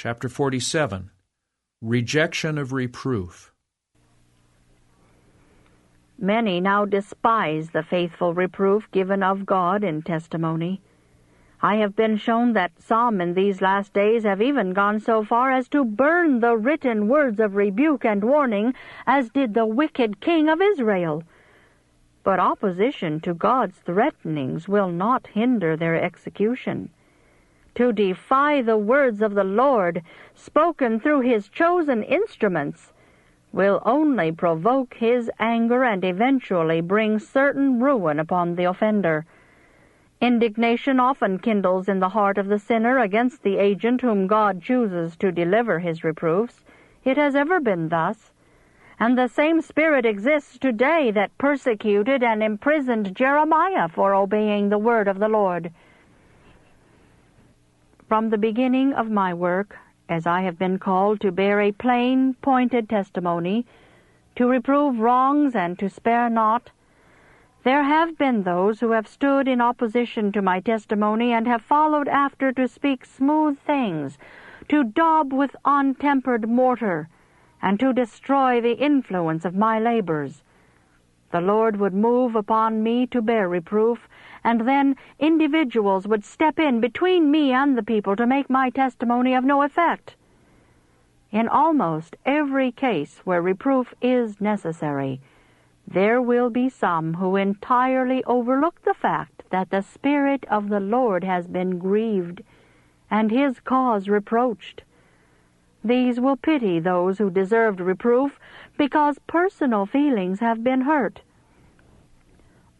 Chapter 47, Rejection of Reproof. Many now despise the faithful reproof given of God in testimony. I have been shown that some in these last days have even gone so far as to burn the written words of rebuke and warning, as did the wicked king of Israel. But opposition to God's threatenings will not hinder their execution. To defy the words of the Lord, spoken through His chosen instruments, will only provoke His anger and eventually bring certain ruin upon the offender. Indignation often kindles in the heart of the sinner against the agent whom God chooses to deliver His reproofs. It has ever been thus, and the same spirit exists today that persecuted and imprisoned Jeremiah for obeying the word of the Lord. From the beginning of my work, as I have been called to bear a plain, pointed testimony, to reprove wrongs and to spare not, there have been those who have stood in opposition to my testimony and have followed after to speak smooth things, to daub with untempered mortar, and to destroy the influence of my labors. The Lord would move upon me to bear reproof, and then individuals would step in between me and the people to make my testimony of no effect. In almost every case where reproof is necessary, there will be some who entirely overlook the fact that the Spirit of the Lord has been grieved, and His cause reproached. These will pity those who deserved reproof because personal feelings have been hurt.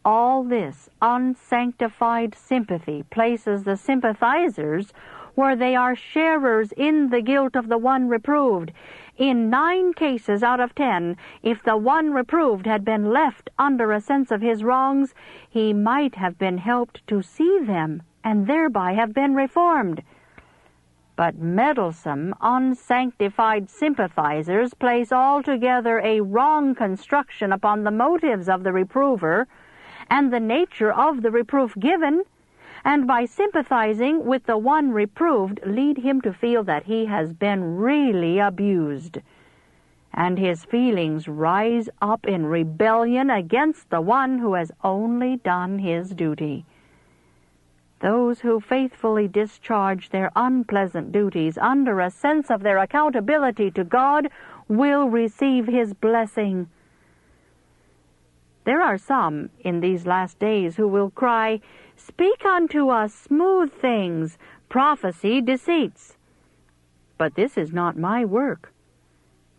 All this unsanctified sympathy places the sympathizers where they are sharers in the guilt of the one reproved. In 9 cases out of 10, if the one reproved had been left under a sense of his wrongs, he might have been helped to see them and thereby have been reformed. But meddlesome, unsanctified sympathizers place altogether a wrong construction upon the motives of the reprover and the nature of the reproof given, and by sympathizing with the one reproved lead him to feel that he has been really abused, and his feelings rise up in rebellion against the one who has only done his duty. Those who faithfully discharge their unpleasant duties under a sense of their accountability to God will receive His blessing. There are some in these last days who will cry, "Speak unto us smooth things, prophesy deceits." But this is not my work.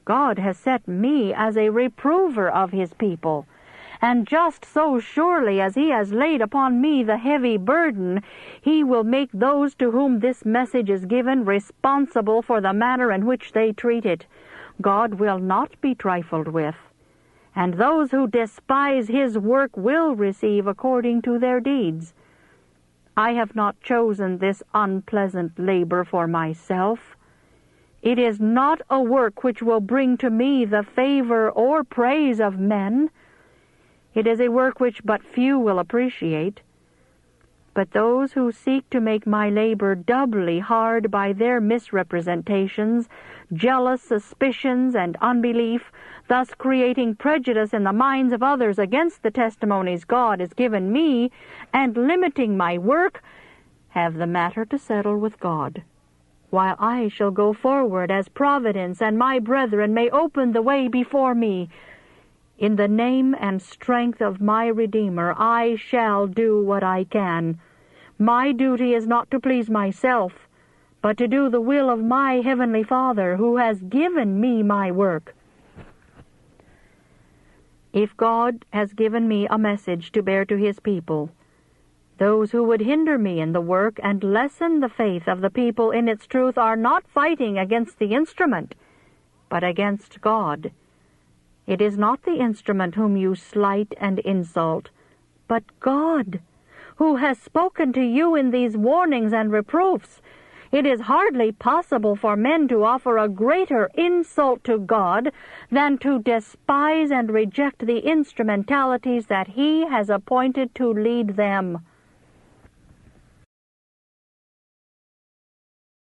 God has set me as a reprover of His people, and just so surely as He has laid upon me the heavy burden, He will make those to whom this message is given responsible for the manner in which they treat it. God will not be trifled with, and those who despise His work will receive according to their deeds. I have not chosen this unpleasant labor for myself. It is not a work which will bring to me the favor or praise of men. It is a work which but few will appreciate. But those who seek to make my labor doubly hard by their misrepresentations, jealous suspicions, and unbelief, thus creating prejudice in the minds of others against the testimonies God has given me, and limiting my work, have the matter to settle with God, while I shall go forward as Providence and my brethren may open the way before me. In the name and strength of my Redeemer, I shall do what I can. My duty is not to please myself, but to do the will of my Heavenly Father, who has given me my work. If God has given me a message to bear to His people, those who would hinder me in the work and lessen the faith of the people in its truth are not fighting against the instrument, but against God. It is not the instrument whom you slight and insult, but God, who has spoken to you in these warnings and reproofs. It is hardly possible for men to offer a greater insult to God than to despise and reject the instrumentalities that He has appointed to lead them.